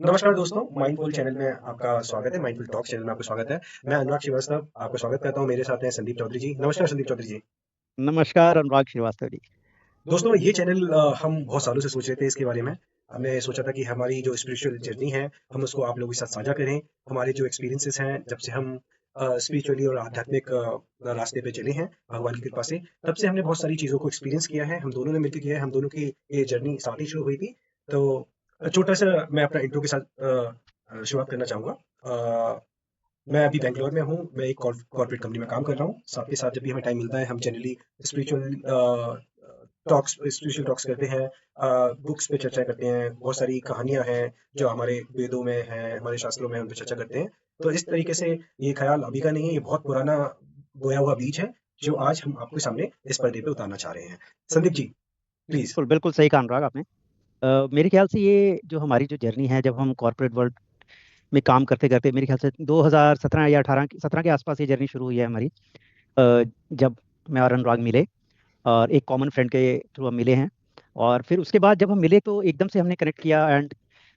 नमस्कार दोस्तों, mindful channel में आपका स्वागत है। माइंडफुल टॉक चैनल में आपका स्वागत है। मैं अनुराग श्रीवास्तव आपका स्वागत करता हूँ। मेरे साथ हैं संदीप चौधरी जी। नमस्कार संदीप चौधरी जी। नमस्कार अनुराग श्रीवास्तव जी। दोस्तों ये चैनल हम बहुत सालों से सोच रहे थे इसके बारे में। हमने सोचा था कि हमारी जो स्पिरिचुअल जर्नी है हम उसको आप लोगों के साथ साझा करें। हमारे जो एक्सपीरियंसेस हैं जब से हम स्पिरिचुअली और आध्यात्मिक रास्ते पे चले हैं भगवान की कृपा से, तब से हमने बहुत सारी चीज़ों को एक्सपीरियंस किया है। हम दोनों ने मिलकर किया है। हम दोनों की ये जर्नी साथ ही शुरू हुई थी। तो छोटा सा मैं अपना इंट्रो के साथ शुरुआत करना चाहूँगा। मैं अभी बैंगलोर में हूँ। मैं एक कॉर्पोरेट कंपनी में काम कर रहा हूँ। साथ के साथ जब भी हमें टाइम मिलता है हम जनरली स्पिरिचुअल स्पिरिचुअल टॉक्स करते हैं। बुक्स पे चर्चा करते हैं। बहुत सारी कहानियाँ हैं जो हमारे वेदों में हैं, हमारे शास्त्रों में, उन पे चर्चा करते हैं। तो इस तरीके से ये ख्याल अभी का नहीं है, ये बहुत पुराना बोया हुआ बीज है जो आज हम आपके सामने इस पर्दे पे उतारना चाह रहे हैं। संदीप जी, प्लीज। बिल्कुल बिल्कुल सही कहा अनुराग आपने। मेरे ख्याल से ये जो हमारी जो जर्नी है, जब हम कॉर्पोरेट वर्ल्ड में काम करते करते, मेरे ख्याल से 2017 या 17 के आसपास ये जर्नी शुरू हुई है हमारी। जब मैं और अनुराग मिले और एक कॉमन फ्रेंड के थ्रू हम मिले हैं। और फिर उसके बाद जब हम मिले तो एकदम से हमने कनेक्ट किया। एंड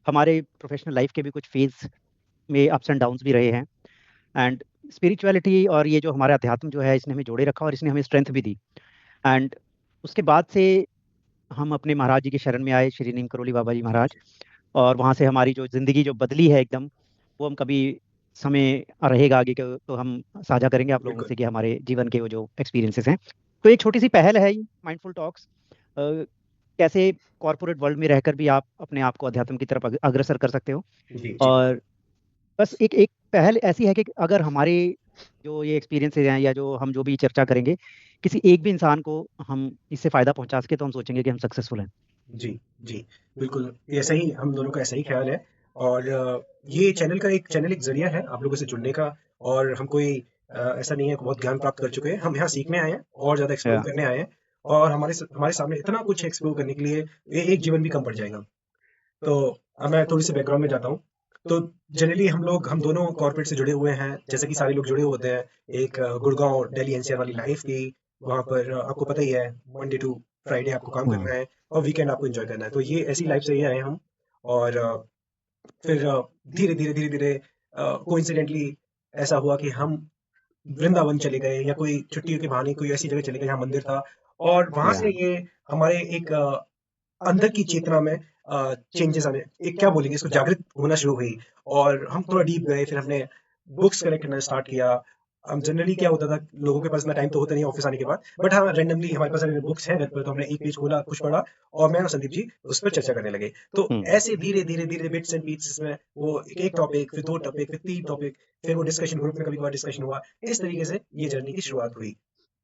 हमारे प्रोफेशनल लाइफ के भी कुछ फेज में अप्स एंड डाउन्स भी रहे हैं। एंड स्पिरिचुअलिटी और ये जो हमारा अध्यात्म जो है, इसने हमें जोड़े रखा और इसने हमें स्ट्रेंथ भी दी। एंड उसके बाद से हम अपने महाराज जी के शरण में आए, श्री नीम करोली बाबा जी महाराज। और वहाँ से हमारी जो जिंदगी जो बदली है एकदम, वो हम कभी समय रहेगा आगे के तो हम साझा करेंगे आप लोगों बिल्कुल। से कि हमारे जीवन के वो जो एक्सपीरियंसेस हैं। तो एक छोटी सी पहल है माइंडफुल टॉक्स। कैसे कॉर्पोरेट वर्ल्ड में रहकर भी आप अपने आप को अध्यात्म की तरफ अग्रसर कर सकते हो। जी जी। और बस एक एक पहल ऐसी है कि अगर हमारे जो ये एक्सपीरियंसेस हैं या जो हम जो भी चर्चा करेंगे, किसी एक भी इंसान को हम इससे फायदा पहुंचा सके तो हम सोचेंगे कि हम सक्सेसफुल हैं। जी, जी, बिल्कुल, ऐसा ही हम दोनों का ऐसा ही ख़्याल है। और ये चैनल एक ज़रिया है आप लोगों से जुड़ने का। और हम कोई ऐसा नहीं है कि बहुत ज्ञान प्राप्त कर चुके हैं। हम यहाँ सीखने आए हैं और ज़्यादा एक्सप्लोर या करने आए हैं। और हमारे सामने इतना कुछ है एक्सप्लोर करने के लिए, ये एक जीवन भी कम पड़ जाएगा। तो अब मैं थोड़ी-सी बैकग्राउंड में जाता हूँ। तो जनरली हम दोनों कॉर्पोरेट से जुड़े हुए हैं, जैसे कि सारे लोग जुड़े होते हैं। एक गुड़गाँव, दिल्ली एनसीआर वाली लाइफ़ थी। वहाँ पर आपको पता ही है, मंडे टू फ्राइडे आपको काम हाँ। करना है और वीकेंड आपको एन्जॉय करना है। तो ये ऐसी लाइफ़ से ही आए हैं हम। और फिर धीरे-धीरे कोइंसिडेंटली ऐसा हुआ कि हम वृंदावन चले गए या कोई छुट्टियों के बहाने कोई ऐसी जगह चले गए जहाँ मंदिर था। और वहाँ या से ये हमारे एक अंदर की चेतना में चेंजेस आने, एक क्या बोलेंगे इसको, जागृत होना शुरू हुई। और हम थोड़ा डीप गए। फिर हमने बुक्स कलेक्ट करना स्टार्ट किया। हम जनरली क्या होता था, लोगों के पास इतना टाइम तो होता नहीं ऑफिस आने के बाद, बट हाँ रैंडमली हमारे पास अगर बुक्स हैं घर पर तो हमने एक पेज खोला, कुछ पढ़ा और मैं और संदीप जी उस पर चर्चा करने लगे। तो हम्म। ऐसे धीरे धीरे धीरे बिट्स एंड पीसेस में वो एक टॉपिक, फिर दो टॉपिक, फिर तीन टॉपिक, फिर वो डिस्कशन ग्रुप में कभी कभार डिस्कशन हुआ। इस तरीके से ये जर्नी की शुरुआत हुई।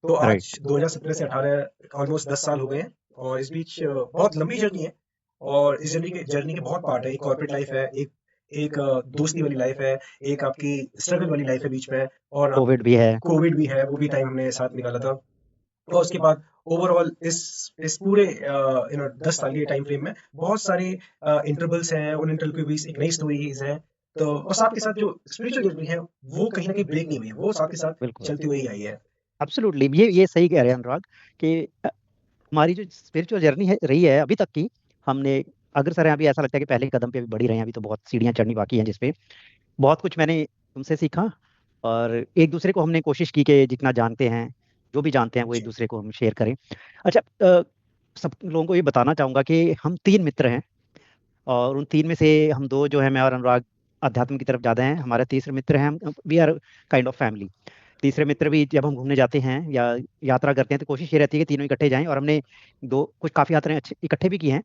तो आज राइट। 2017 से 18 ऑलमोस्ट 10 साल हो गए हैं। और इस बीच बहुत लंबी जर्नी है। और इस जर्नी के बहुत पार्ट है। एक कॉर्पोरेट लाइफ है, एक एक दोस्ती वाली लाइफ है, एक आपकी स्ट्रगल वाली लाइफ है बीच में। और कोविड भी है। कोविड भी है, वो भी टाइम हमने साथ निकाला था। और उसके बाद ओवरऑल इस पूरे 10 साल के टाइम फ्रेम में बहुत सारे इंटरवल्स हैं। उन इंटरवल के बीच एक नई स्टोरीज है। तो और साथ के साथ जो स्पिरिचुअल जर्नी है वो कहीं ना कहीं ब्रेक नहीं हुई है, वो साथ के साथ बिल्कुल। चलती हुई आई है। एब्सोल्युटली, ये सही कह रहे हैं अनुराग कि हमारी जो स्पिरिचुअल जर्नी है रही है अभी तक की, हमने अग्रसर हैं। अभी ऐसा लगता है कि पहले कदम पे अभी बढ़ ही रहे हैं। अभी तो बहुत सीढ़ियां चढ़नी बाकी हैं जिसपे बहुत कुछ मैंने तुमसे सीखा। और एक दूसरे को हमने कोशिश की कि जितना जानते हैं, जो भी जानते हैं वो एक जी दूसरे को हम शेयर करें। अच्छा, सब लोगों को ये बताना चाहूंगा कि हम तीन मित्र हैं। और उन तीन में से हम दो जो है, मैं और अनुराग, अध्यात्म की तरफ ज़्यादा हैं। हमारे तीसरे मित्र हैं, हम we are kind of family. तीसरे मित्र भी जब हम घूमने जाते हैं या यात्रा करते हैं तो कोशिश ये रहती है कि तीनों इकट्ठे जाएं। और हमने दो कुछ काफ़ी यात्राएं अच्छे इकट्ठे भी की हैं।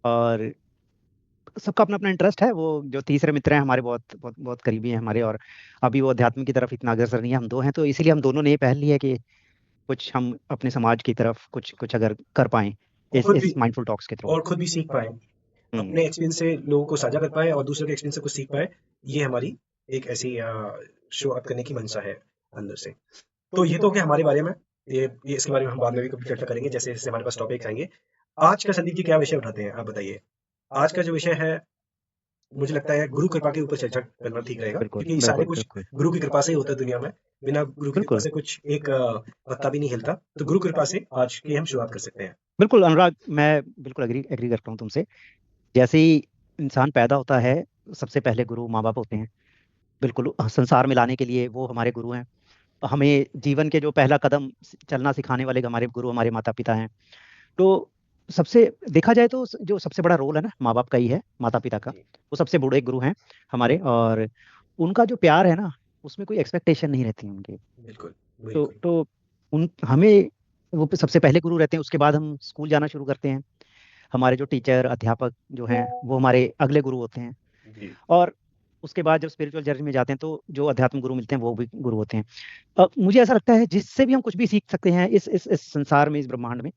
और सबका अपना अपना इंटरेस्ट है। वो जो तीसरे मित्र हैं हमारे बहुत बहुत बहुत करीबी हैं हमारे। और अभी वो अध्यात्म की तरफ इतना अग्रसर नहीं है, हम दो हैं। तो इसीलिए हम दोनों ने ये पहल ली है कि कुछ हम अपने समाज की तरफ कुछ कुछ अगर कर पाएं और खुद भी इस माइंडफुल टॉक्स के थ्रू। और खुद भी सीख पाए, हम्म। अपने एक्सपीरियंस से लोगों को साझा कर पाए और दूसरों के एक्सपीरियंस से कुछ सीख पाए। ये हमारी एक ऐसी शुरुआत करने की मंशा है अंदर से। तो ये तो क्या हमारे बारे में, ये इसके बारे में हम बाद में भी कभी चर्चा करेंगे जैसे जैसे हमारे पास टॉपिक आएंगे। आज का संदीप जी क्या विषय उठाते हैं आप बताइए। आज का जो विषय है, मुझे लगता है गुरु कृपा के ऊपर चर्चा करना ठीक रहेगा, बिल्कुल क्योंकि सारे बिल्कुल कुछ बिल्कुल। गुरु की कृपा से ही होता है दुनिया में। बिना गुरु की कृपा बिल्कुल से कुछ एक पत्ता भी नहीं हिलता। तो गुरु कृपा से आज की हम शुरुआत कर सकते हैं। बिल्कुल अनुराग, मैं बिल्कुल एग्री एग्री करता हूँ तुमसे। जैसे ही इंसान पैदा होता है, सबसे पहले गुरु माँ-बाप होते हैं। बिल्कुल संसार में लाने के लिए वो हमारे गुरु हैं। हमें जीवन के जो पहला कदम चलना सिखाने वाले हमारे गुरु हमारे माता-पिता हैं। तो सबसे देखा जाए तो जो सबसे बड़ा रोल है ना माँ-बाप का ही है, माता-पिता का। जी, वो सबसे बड़े गुरु हैं हमारे, और उनका जो प्यार है ना, उसमें कोई एक्सपेक्टेशन नहीं रहती है उनकी। बिल्कुल, तो बिल्कुल। तो उन हमें वो सबसे पहले गुरु रहते हैं, उसके बाद हम स्कूल जाना शुरू करते हैं। हमारे जो टीचर, अध्यापक जो हैं, वो हमारे अगले गुरु होते हैं। जी, और उसके बाद जब स्पिरिचुअल जर्नी में जाते हैं, तो जो अध्यात्म गुरु मिलते हैं, वो भी गुरु होते हैं। मुझे ऐसा लगता है जिससे भी हम कुछ भी सीख सकते हैं इस संसार में, इस ब्रह्मांड में,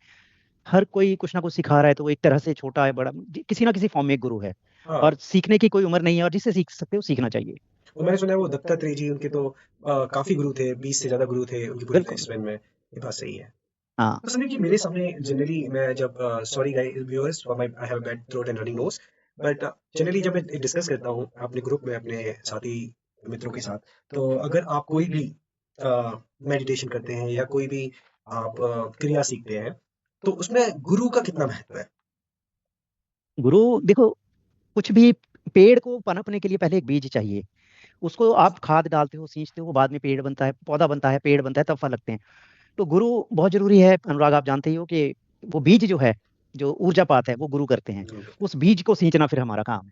हर कोई कुछ ना कुछ सिखा रहा है, तो वो एक तरह से छोटा है, बड़ा, किसी ना किसी फॉर्म में एक गुरु है। हाँ। और सीखने की कोई उम्र नहीं है, और जिससे सीख सकते हो सीखना चाहिए। और मैंने सुना है वो दत्तात्रेय जी, उनके तो काफ़ी गुरु थे, 20 से ज़्यादा गुरु थे उनकी पूरी लाइफ बिल्कुल। स्पैन में। ये बात सही है। हाँ। तो संदीप जी, मेरे सामने जनरली मैं जब sorry guys viewers for my I have bad throat and running nose, but generally जब मैं डिस्कस करता हूँ अपने ग्रुप में अपने साथी मित्रों के साथ, तो अगर आप कोई भी मेडिटेशन करते हैं या कोई भी आप क्रिया सीखते हैं, तो उसमें गुरु का कितना महत्व है? गुरु देखो, कुछ भी पेड़ को पनपने के लिए पहले एक बीज चाहिए। उसको आप खाद डालते हो, सींचते हो, वो बाद में पेड़ बनता है, पौधा बनता है, पेड़ बनता है, तब फल लगते हैं। तो गुरु बहुत जरूरी है अनुराग, आप जानते ही हो कि वो बीज जो है, जो ऊर्जापात है, वो गुरु करते हैं। गुरु करते उस बीज को सींचना फिर हमारा काम है।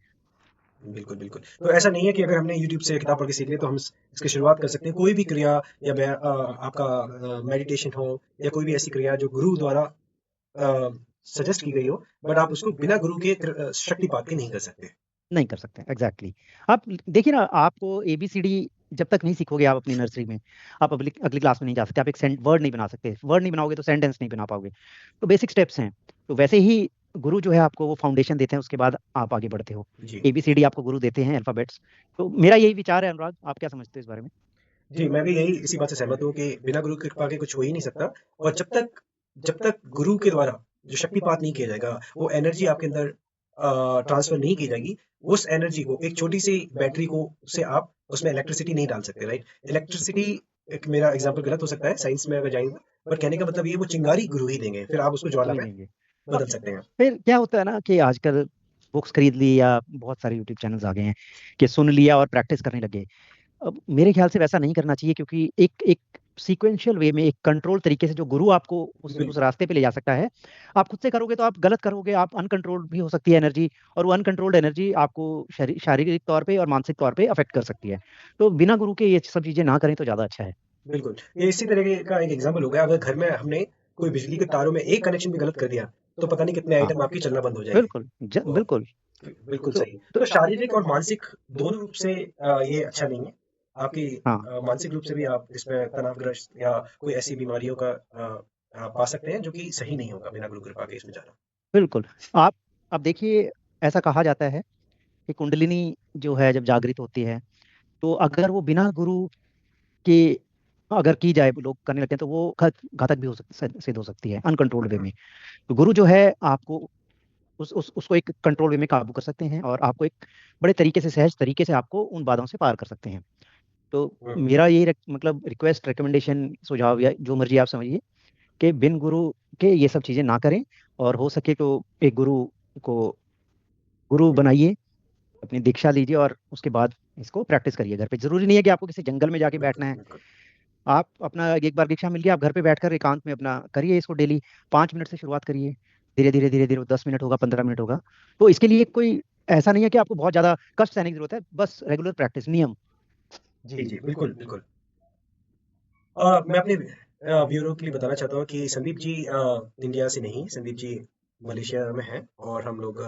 हैं। बिल्कुल, बिल्कुल। तो ऐसा नहीं है कि अगर हमने यूट्यूब से किताब पढ़ के सीख लिया तो हम इसकी शुरुआत कर सकते हैं। कोई भी क्रिया या आपका मेडिटेशन हो या कोई भी ऐसी क्रिया जो गुरु द्वारा सजेस्ट की गई हो, बट आप उसको बिना गुरु के शक्तिपात के नहीं कर सकते। नहीं कर सकते, एग्जैक्टली। आप देखिए ना, आपको एबीसीडी जब तक नहीं सीखोगे आप अपनी नर्सरी में, आप अगली अगली क्लास में नहीं जा सकते। आप एक वर्ड नहीं बना सकते, वर्ड नहीं बनाओगे तो सेंटेंस नहीं बना पाओगे। तो बेसिक स्टेप्स हैं। तो वैसे ही गुरु जो है आपको वो फाउंडेशन देते हैं, उसके बाद आप आगे बढ़ते हो। जी। एबीसीडी आपको गुरु देते हैं, अल्फाबेट्स। तो मेरा यही विचार है अनुराग, आप क्या समझते हो इस बारे में? जी, मैं भी यही इसी बात से सहमत हूँ कि बिना गुरु की कृपा के कुछ हो ही नहीं सकता। और जब तक गुरु के द्वारा जो शक्तिपात नहीं किया जाएगा, वो एनर्जी आपके अंदर ट्रांसफर नहीं की जाएगी, उस एनर्जी को एक छोटी सी बैटरी को से आप उसमें इलेक्ट्रिसिटी नहीं डाल सकते, राइट? इलेक्ट्रिसिटी, एक मेरा एग्जांपल गलत हो सकता है साइंस में अगर जाएंगे, बट कहने का मतलब ये वो चिंगारी गुरु ही देंगे, फिर आप उसको ज्वाला गुरु ही में देंगे। बदल सकते हैं। फिर क्या होता है ना कि आजकल बुक्स खरीद ली, या बहुत सारे यूट्यूब चैनल्स आ गए हैं कि सुन लिया और प्रैक्टिस करने लगे। अब मेरे ख्याल से वैसा नहीं करना चाहिए, क्योंकि एक एक सीक्वेंशियल वे में, एक कंट्रोल तरीके से जो गुरु आपको उस बिल्कुल, रास्ते पे ले जा सकता है, आप खुद से करोगे तो आप गलत करोगे, आप अनकंट्रोल्ड भी हो सकती है एनर्जी। और वो अनकंट्रोल्ड एनर्जी आपको शारीरिक तौर पे और मानसिक तौर पे अफेक्ट कर सकती है। तो बिना गुरु के ये सब चीजें ना करें तो ज्यादा अच्छा है। बिल्कुल। ये इसी तरह का एक एग्जांपल हो गया, अगर घर में हमने कोई बिजली के तारों में एक कनेक्शन भी गलत कर दिया, तो पता नहीं कितने हाँ, आइटम आपके चलना बंद हो जाएंगे। बिल्कुल तो बिल्कुल। बिल्कुल तो सही। तो शारीरिक और मानसिक दोनों रूप से ये अच्छा नहीं है। आपकी हाँ, मानसिक रूप से भी आप इसमें तनावग्रस्त या कोई ऐसी बीमारियों का आप पा सकते हैं, जो कि सही नहीं होगा बिना गुरु कृपा के इसमें जाना। बिल्कुल। आप अब देखिए, ऐसा कहा जाता है कि कुंडलिनी जो है जब जागृत होती है, तो अगर वो बिना गुरु के अगर की जाए, लोग करने लगते हैं, तो वो घातक भी हो सिद्ध हो सकती है अनकंट्रोल्ड वे में। तो गुरु जो है आपको उसको एक कंट्रोल वे में काबू कर सकते हैं, और आपको एक बड़े तरीके से, सहज तरीके से आपको उन बाधाओं से पार कर सकते हैं। तो हम्म, मेरा यही मतलब रिक्वेस्ट, रिकमेंडेशन, सुझाव, या जो मर्जी आप समझिए, कि बिन गुरु के ये सब चीजें ना करें। और हो सके तो एक को गुरु बनाइए, अपनी दीक्षा लीजिए, और उसके बाद इसको प्रैक्टिस करिए घर पे। जरूरी नहीं है कि आपको किसी जंगल में जाके बिल्कुल, बैठना है। बिल्कुल। आप अपना एक बार दीक्षा मिल गया, आप घर पे बैठकर एकांत में अपना करिए इसको डेली। 5 मिनट से शुरुआत करिए, धीरे धीरे धीरे धीरे 10 मिनट होगा, 15 मिनट होगा। तो इसके लिए कोई ऐसा नहीं है कि आपको बहुत ज्यादा कष्ट सहने की जरूरत है, बस रेगुलर प्रैक्टिस, नियम। जी, जी। जी, बिल्कुल, बिल्कुल। मैं अपने व्यूअरों के लिए बताना चाहता हूँ कि संदीप जी इंडिया से नहीं, संदीप जी मलेशिया में हैं, और हम लोग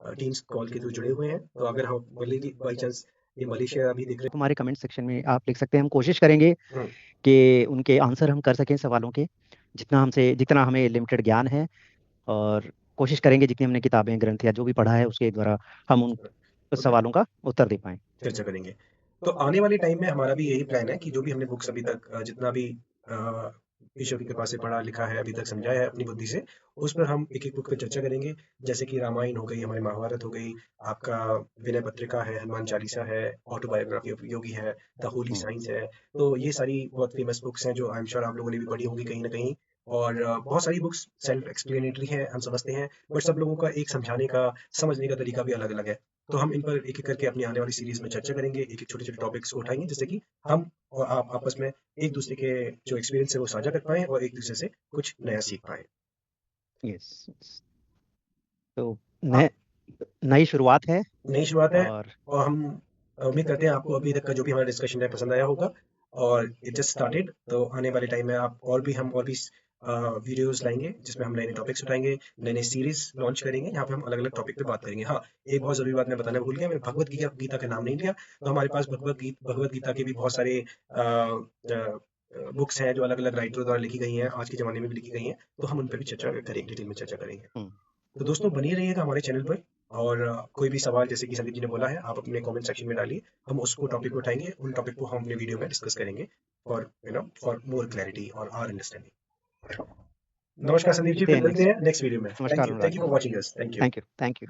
टीम्स कॉल के थ्रू जुड़े हुए हैं। तो अगर हम बाई चांस ये मलेशिया अभी देख रहे आप हमारे कमेंट सेक्शन में आप लिख सकते हैं, हम कोशिश करेंगे हैं। कि उनके आंसर हम कर सकें सवालों के, जितना हमें लिमिटेड ज्ञान है। और कोशिश करेंगे जितनी हमने किताबें, ग्रंथ, या जो भी पढ़ा है उसके द्वारा हम उन उतना सवालों का उत्तर दे पाएं। चर्चा करेंगे। तो आने वाले टाइम में हमारा भी यही प्लान है कि जो भी हमने बुक्स अभी तक जितना भी अ, ईश्वर की कृपा से पढ़ा लिखा है, अभी तक समझा है अपनी बुद्धि से, उस पर हम एक एक बुक पर चर्चा करेंगे। जैसे कि रामायण हो गई, हमारी महाभारत हो गई, आपका विनय पत्रिका है, हनुमान चालीसा है, ऑटोबायोग्राफी ऑफ योगी है, द होली हम्म, साइंस है। तो ये सारी बहुत फेमस बुक्स हैं जो आई एम श्योर आप लोगों ने भी पढ़ी होंगी कहीं ना कहीं। और बहुत सारी बुक्स सेल्फ एक्सप्लेनेटरी है, हम समझते हैं, बट सब लोगों का एक समझाने का, समझने का तरीका भी अलग अलग है। तो हम इन पर एक-एक करके अपनी आने वाली सीरीज़ में चर्चा करेंगे, एक-एक छोटे-छोटे टॉपिक्स को उठाएँगे जिससे कि हम और आप आपस में एक-दूसरे के जो एक्सपीरियंस है वो साझा कर पाएँ और एक-दूसरे से कुछ नया सीख पाएँ। Yes, yes. तो हाँ, नए नई शुरुआत है नई शुरुआत है और और हम उम्मीद करते हैं आपको अभी तक का जो भी हमारा डिस्कशन है पसंद आया होगा और इट जस्ट स्टार्टेड। तो आने वाले टाइम में आप और भी वीडियोस लाएंगे जिसमें हम नए नए टॉपिक्स उठाएंगे, नए नए सीरीज लॉन्च करेंगे, यहाँ पे हम अलग अलग टॉपिक पे बात करेंगे। हाँ, एक बहुत जरूरी बात मैं बताना भूल गया, मैं भगवत गीता गीता का नाम नहीं लिया। तो हमारे पास भगवत गीता के भी बहुत सारे बुक्स हैं जो अलग अलग राइटरों द्वारा लिखी गई हैं, आज के जमाने में भी लिखी गई हैं, तो हम उन पर भी चर्चा करेंगे, डिटेल में चर्चा करेंगे। हुँ, तो दोस्तों बनिए रहिएगा हमारे चैनल पर और कोई भी सवाल जैसे कि संदीप जी ने बोला है आप अपने कमेंट सेक्शन में डालिए, हम उसको टॉपिक को उठाएंगे, उन टॉपिक को हम अपने वीडियो में डिस्कस करेंगे फॉर मोर क्लैरिटी और आवर अंडरस्टैंडिंग। नमस्कार संदीप जी, मिलते फिर हैं मिलते नेक्स्ट। हैं नेक्स्ट वीडियो में। नमस्कार thank Anurag you ji. For watching us, thank you. Thank you, thank you.